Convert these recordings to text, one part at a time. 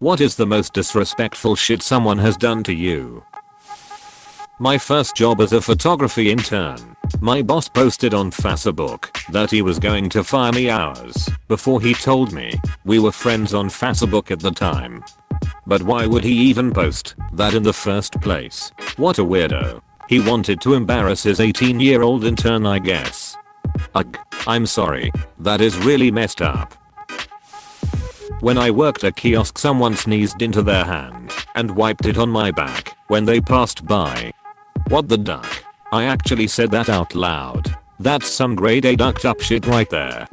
What is the most disrespectful shit someone has done to you? My first job as a photography intern. My boss posted on Facebook that he was going to fire me hours before he told me. We were friends on Facebook at the time. But why would he even post that in the first place? What a weirdo. He wanted to embarrass his 18-year-old intern, I guess. Ugh, I'm sorry. That is really messed up. When I worked a kiosk, someone sneezed into their hand and wiped it on my back when they passed by. What the duck? I actually said that out loud. That's some grade A ducked up shit right there.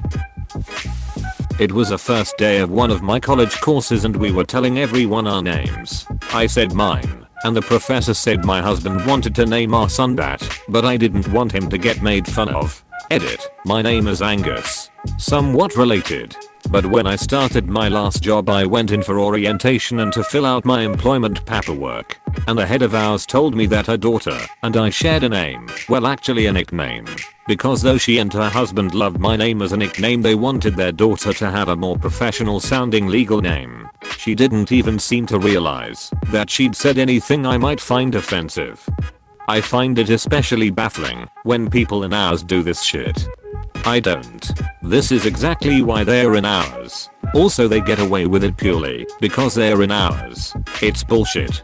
It was the first day of one of my college courses and we were telling everyone our names. I said mine, and the professor said my husband wanted to name our son that, but I didn't want him to get made fun of. Edit. My name is Angus. Somewhat related. But when I started my last job, I went in for orientation and to fill out my employment paperwork. And the head of ours told me that her daughter and I shared a name, well actually a nickname. Because though she and her husband loved my name as a nickname, they wanted their daughter to have a more professional sounding legal name. She didn't even seem to realize that she'd said anything I might find offensive. I find it especially baffling when people in ours do this shit. I don't. This is exactly why they're in ours. Also, they get away with it purely because they're in ours. It's bullshit.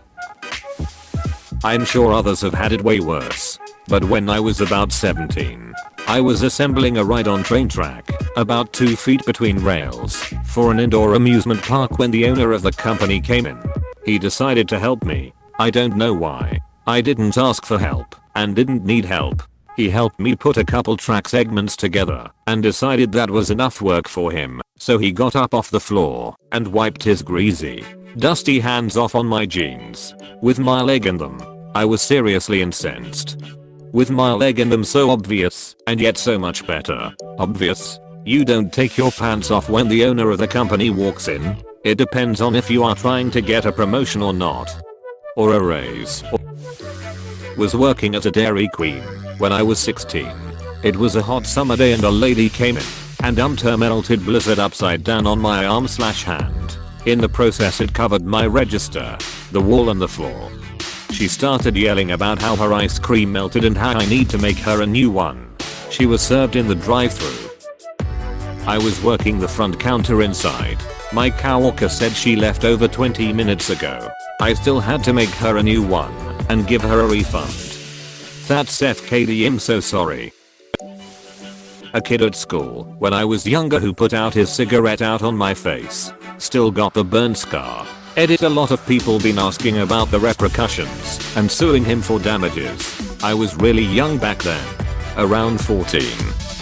I'm sure others have had it way worse. But when I was about 17, I was assembling a ride-on train track about 2 feet between rails for an indoor amusement park when the owner of the company came in. He decided to help me. I don't know why. I didn't ask for help and didn't need help. He helped me put a couple track segments together and decided that was enough work for him, so he got up off the floor and wiped his greasy, dusty hands off on my jeans with my leg in them. I was seriously incensed. With my leg in them, so obvious and yet so much better. Obvious? You don't take your pants off when the owner of the company walks in. It depends on if you are trying to get a promotion or not. Or a raise. Was working at a Dairy Queen when I was 16. It was a hot summer day and a lady came in and dumped her melted blizzard upside down on my arm/hand. In the process, it covered my register, the wall and the floor. She started yelling about how her ice cream melted and how I need to make her a new one. She was served in the drive-thru. I was working the front counter inside. My coworker said she left over 20 minutes ago. I still had to make her a new one and give her a refund. That's FKD, I'm so sorry. A kid at school when I was younger who put out his cigarette out on my face. Still got the burn scar. Edit. A lot of people been asking about the repercussions and suing him for damages. I was really young back then. Around 14.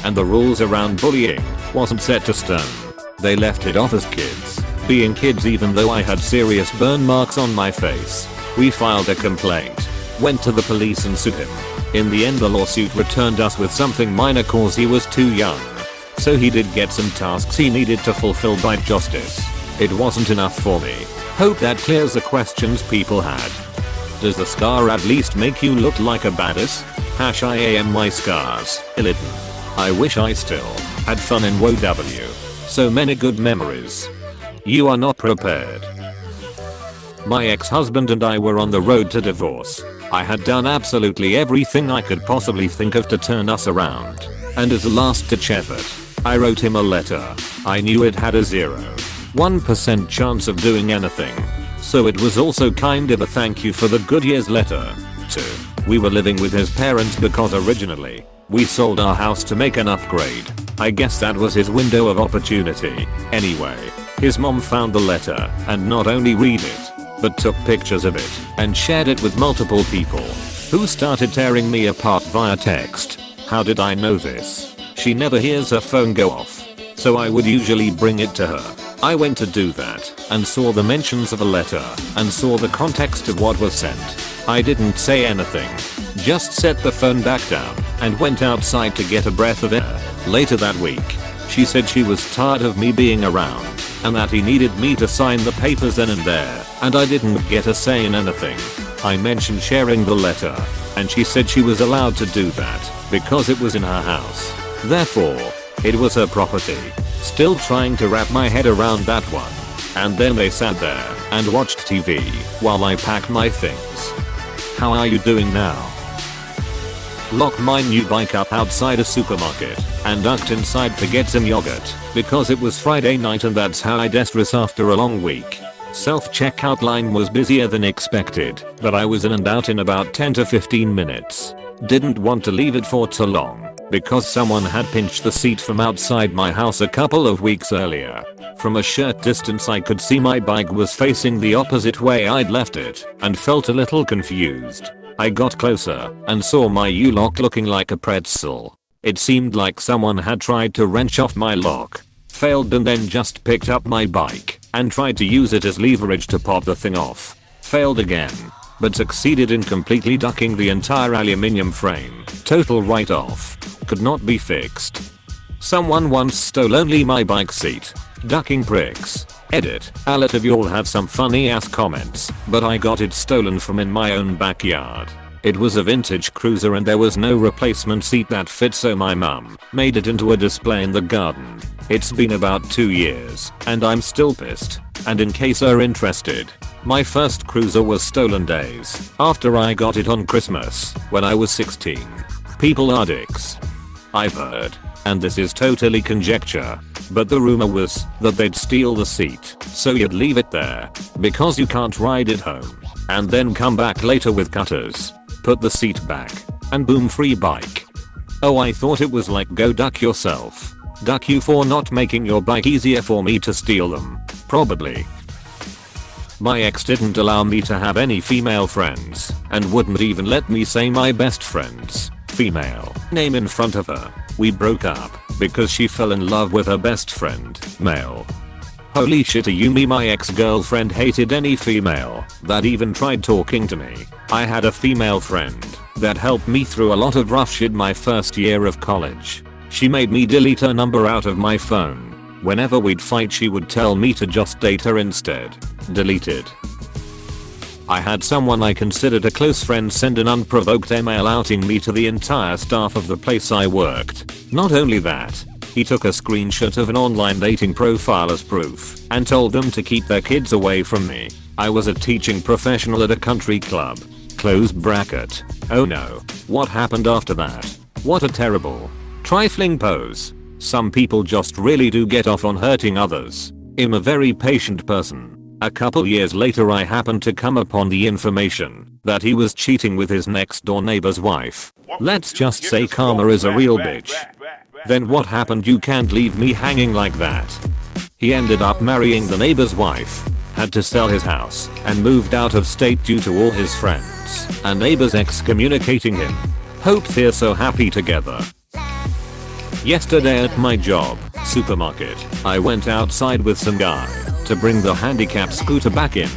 And the rules around bullying wasn't set to stone. They left it off as kids being kids even though I had serious burn marks on my face. We filed a complaint. Went to the police and sued him. In the end, the lawsuit returned us with something minor cause he was too young. So he did get some tasks he needed to fulfill by justice. It wasn't enough for me. Hope that clears the questions people had. Does the scar at least make you look like a badass? #I am my scars. Illitten. I wish I still had fun in WoW. So many good memories. You are not prepared. My ex-husband and I were on the road to divorce. I had done absolutely everything I could possibly think of to turn us around. And as a last-ditch effort, I wrote him a letter. I knew it had a 0.1% chance of doing anything. So it was also kind of a thank you for the good years letter. 2. We were living with his parents because originally, we sold our house to make an upgrade. I guess that was his window of opportunity. Anyway, his mom found the letter and not only read it, but took pictures of it and shared it with multiple people who started tearing me apart via text. How did I know this? She never hears her phone go off, so I would usually bring it to her. I went to do that and saw the mentions of a letter and saw the context of what was sent. I didn't say anything, just set the phone back down and went outside to get a breath of air. Later that week, she said she was tired of me being around and that he needed me to sign the papers then and there, and I didn't get a say in anything. I mentioned sharing the letter, and she said she was allowed to do that because it was in her house. Therefore, it was her property. Still trying to wrap my head around that one. And then they sat there and watched TV while I packed my things. How are you doing now? Locked my new bike up outside a supermarket and ducked inside to get some yogurt because it was Friday night and that's how I de-stress after a long week. Self-checkout line was busier than expected, but I was in and out in about 10 to 15 minutes. Didn't want to leave it for too long because someone had pinched the seat from outside my house a couple of weeks earlier. From a short distance I could see my bike was facing the opposite way I'd left it and felt a little confused. I got closer and saw my U-lock looking like a pretzel. It seemed like someone had tried to wrench off my lock, failed and then just picked up my bike and tried to use it as leverage to pop the thing off. Failed again, but succeeded in completely ducking the entire aluminium frame. Total write-off. Could not be fixed. Someone once stole only my bike seat. Ducking pricks. Edit. A lot of y'all have some funny ass comments, but I got it stolen from in my own backyard. It was a vintage cruiser and there was no replacement seat that fit, so my mum made it into a display in the garden. It's been about 2 years and I'm still pissed. And in case you're interested, my first cruiser was stolen days after I got it on Christmas when I was 16. People are dicks. I've heard, and this is totally conjecture, but the rumor was that they'd steal the seat so you'd leave it there because you can't ride it home and then come back later with cutters, put the seat back, and boom, free bike. Oh, I thought it was like go duck yourself. Duck you for not making your bike easier for me to steal them. Probably. My ex didn't allow me to have any female friends and wouldn't even let me say my best friend's female name in front of her. We broke up because she fell in love with her best friend, male. Holy shit, Ayumi, my ex-girlfriend hated any female that even tried talking to me. I had a female friend that helped me through a lot of rough shit my first year of college. She made me delete her number out of my phone. Whenever we'd fight she would tell me to just date her instead. Deleted. I had someone I considered a close friend send an unprovoked email outing me to the entire staff of the place I worked. Not only that, he took a screenshot of an online dating profile as proof and told them to keep their kids away from me. I was a teaching professional at a country club. Close bracket. Oh no. What happened after that? What a terrible, trifling pose. Some people just really do get off on hurting others. I'm a very patient person. A couple years later I happened to come upon the information that he was cheating with his next door neighbor's wife. Let's just say karma is a real bitch. Then what happened? You can't leave me hanging like that. He ended up marrying the neighbor's wife, had to sell his house, and moved out of state due to all his friends and neighbors excommunicating him. Hope they're so happy together. Yesterday at my job, supermarket, I went outside with some guy to bring the handicap scooter back in.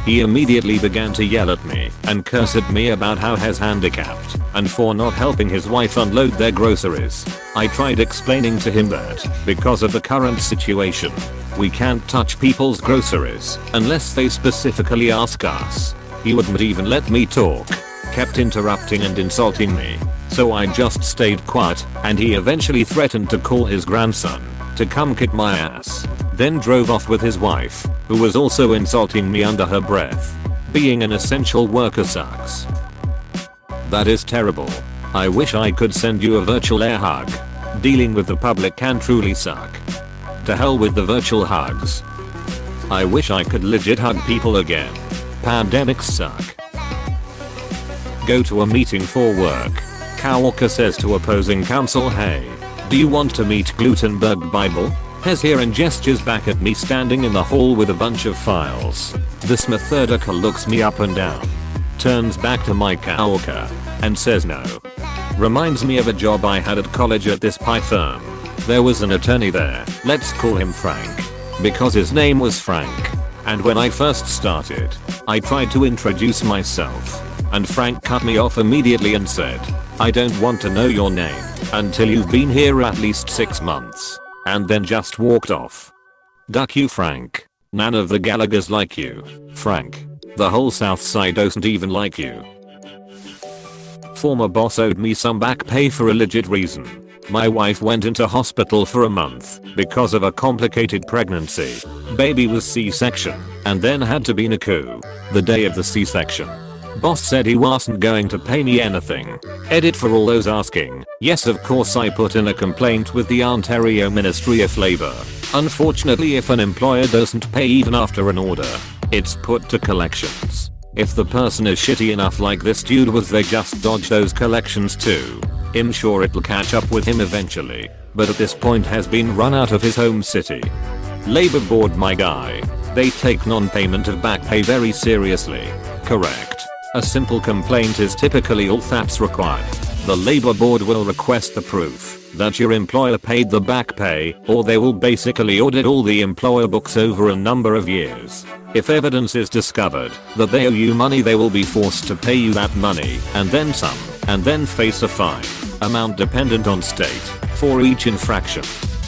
He immediately began to yell at me and curse at me about how he's handicapped and for not helping his wife unload their groceries. I tried explaining to him that because of the current situation, we can't touch people's groceries unless they specifically ask us. He wouldn't even let me talk, kept interrupting and insulting me. So I just stayed quiet and he eventually threatened to call his grandson to come kick my ass. Then drove off with his wife, who was also insulting me under her breath. Being an essential worker sucks. That is terrible. I wish I could send you a virtual air hug. Dealing with the public can truly suck. To hell with the virtual hugs. I wish I could legit hug people again. Pandemics suck. Go to a meeting for work. Coworker says to opposing counsel, hey, do you want to meet Gutenberg Bible? Has here and gestures back at me standing in the hall with a bunch of files. This methodical looks me up and down. Turns back to my coworker and says no. Reminds me of a job I had at college at this pie firm. There was an attorney there, let's call him Frank, because his name was Frank. And when I first started, I tried to introduce myself, and Frank cut me off immediately and said, I don't want to know your name until you've been here at least 6 months. And then just walked off. Duck you, Frank. None of the Gallaghers like you, Frank. The whole South Side doesn't even like you. Former boss owed me some back pay for a legit reason. My wife went into hospital for a month because of a complicated pregnancy. Baby was C-section and then had to be NICU the day of the C-section. Boss said he wasn't going to pay me anything. Edit for all those asking. Yes, of course I put in a complaint with the Ontario Ministry of Labour. Unfortunately, if an employer doesn't pay even after an order, it's put to collections. If the person is shitty enough like this dude was, they just dodge those collections too. I'm sure it'll catch up with him eventually, but at this point has been run out of his home city. Labor board, my guy. They take non-payment of back pay very seriously. Correct. A simple complaint is typically all that's required. The labor board will request the proof that your employer paid the back pay, or they will basically audit all the employer books over a number of years. If evidence is discovered that they owe you money, they will be forced to pay you that money and then some, and then face a fine, amount dependent on state, for each infraction.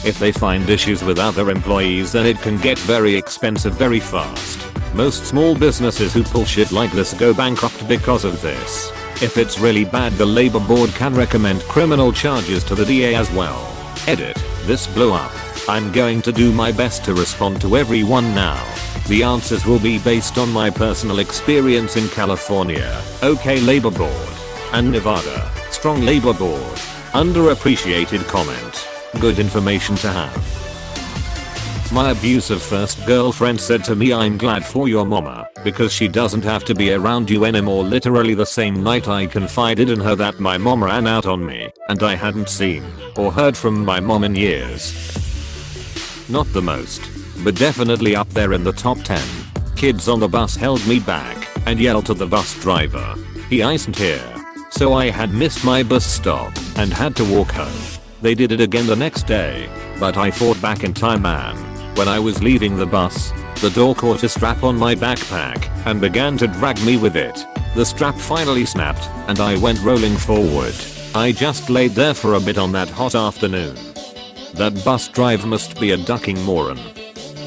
If they find issues with other employees, then it can get very expensive very fast. Most small businesses who pull shit like this go bankrupt because of this. If it's really bad, the labor board can recommend criminal charges to the DA as well. Edit. This blew up. I'm going to do my best to respond to everyone now. The answers will be based on my personal experience in California, OK labor board, and Nevada, strong labor board. Underappreciated comment. Good information to have. My abusive first girlfriend said to me, I'm glad for your mama, because she doesn't have to be around you anymore. Literally the same night I confided in her that my mom ran out on me, and I hadn't seen or heard from my mom in years. Not the most, but definitely up there in the top 10. Kids on the bus held me back and yelled to the bus driver. He isn't here. So I had missed my bus stop and had to walk home. They did it again the next day, but I fought back in time, man. When I was leaving the bus, the door caught a strap on my backpack and began to drag me with it. The strap finally snapped and I went rolling forward. I just laid there for a bit on that hot afternoon. That bus driver must be a ducking moron.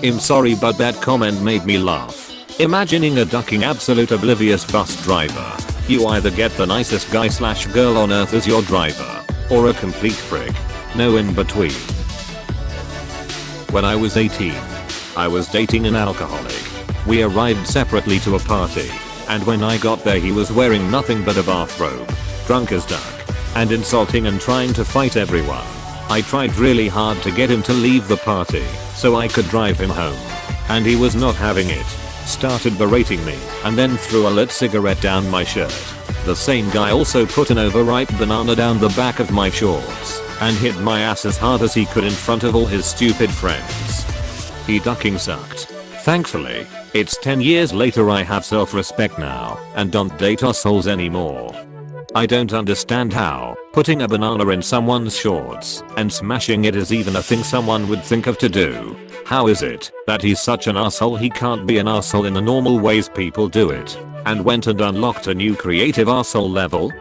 I'm sorry, but that comment made me laugh. Imagining a ducking absolute oblivious bus driver. You either get the nicest guy / girl on earth as your driver, or a complete prick. No in between. When I was 18, I was dating an alcoholic. We arrived separately to a party, and when I got there he was wearing nothing but a bathrobe, drunk as duck, and insulting and trying to fight everyone. I tried really hard to get him to leave the party so I could drive him home, and he was not having it. Started berating me and then threw a lit cigarette down my shirt. The same guy also put an overripe banana down the back of my shorts and hit my ass as hard as he could in front of all his stupid friends. He ducking sucked. Thankfully, it's 10 years later, I have self-respect now and don't date assholes anymore. I don't understand how putting a banana in someone's shorts and smashing it is even a thing someone would think of to do. How is it that he's such an asshole he can't be an asshole in the normal ways people do it, and went and unlocked a new creative asshole level?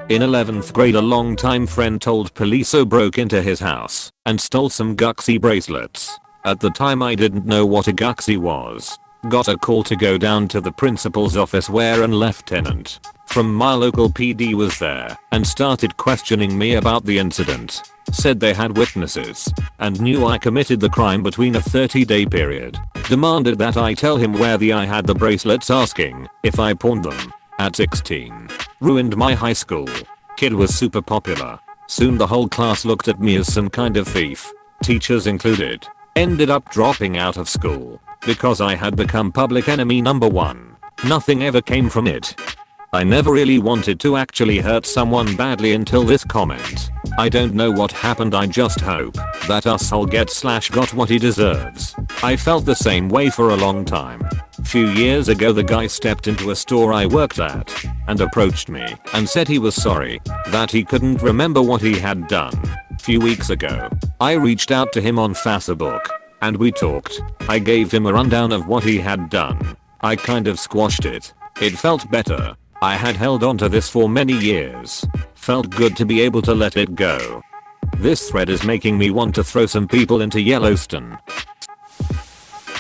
In 11th grade, a longtime friend told police I broke into his house and stole some Guxy bracelets. At the time I didn't know what a Guxy was. Got a call to go down to the principal's office where an lieutenant from my local PD was there and started questioning me about the incident. Said they had witnesses and knew I committed the crime between a 30-day period. Demanded that I tell him where I had the bracelets, asking if I pawned them. At 16. Ruined my high school. Kid was super popular. Soon the whole class looked at me as some kind of thief. Teachers included. Ended up dropping out of school because I had become public enemy number 1. Nothing ever came from it. I never really wanted to actually hurt someone badly until this comment. I don't know what happened, I just hope that asshole got what he deserves. I felt the same way for a long time. Few years ago the guy stepped into a store I worked at and approached me and said he was sorry, that he couldn't remember what he had done. Few weeks ago, I reached out to him on Facebook and we talked. I gave him a rundown of what he had done. I kind of squashed it. It felt better. I had held on to this for many years. Felt good to be able to let it go. This thread is making me want to throw some people into Yellowstone.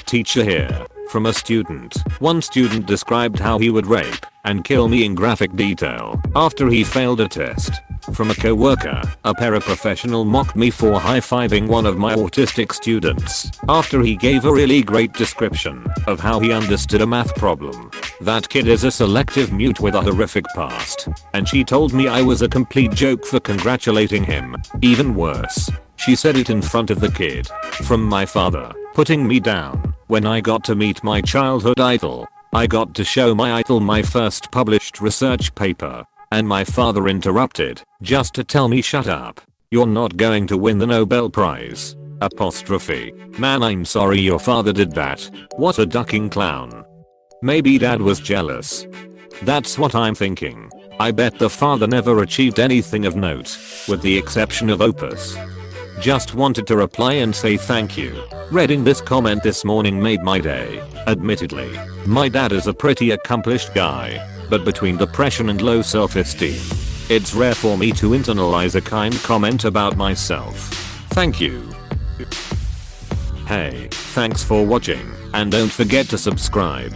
Teacher here. From a student. One student described how he would rape and kill me in graphic detail after he failed a test. From a coworker, a paraprofessional mocked me for high-fiving one of my autistic students after he gave a really great description of how he understood a math problem. That kid is a selective mute with a horrific past, and she told me I was a complete joke for congratulating him. Even worse, she said it in front of the kid. From my father, putting me down when I got to meet my childhood idol. I got to show my idol my first published research paper, and my father interrupted just to tell me shut up. You're not going to win the Nobel Prize. Apostrophe. Man, I'm sorry your father did that. What a ducking clown. Maybe dad was jealous. That's what I'm thinking. I bet the father never achieved anything of note, with the exception of Opus. Just wanted to reply and say thank you. Reading this comment this morning made my day. Admittedly, my dad is a pretty accomplished guy, but between depression and low self-esteem, it's rare for me to internalize a kind comment about myself. Thank you. Hey, thanks for watching, and don't forget to subscribe.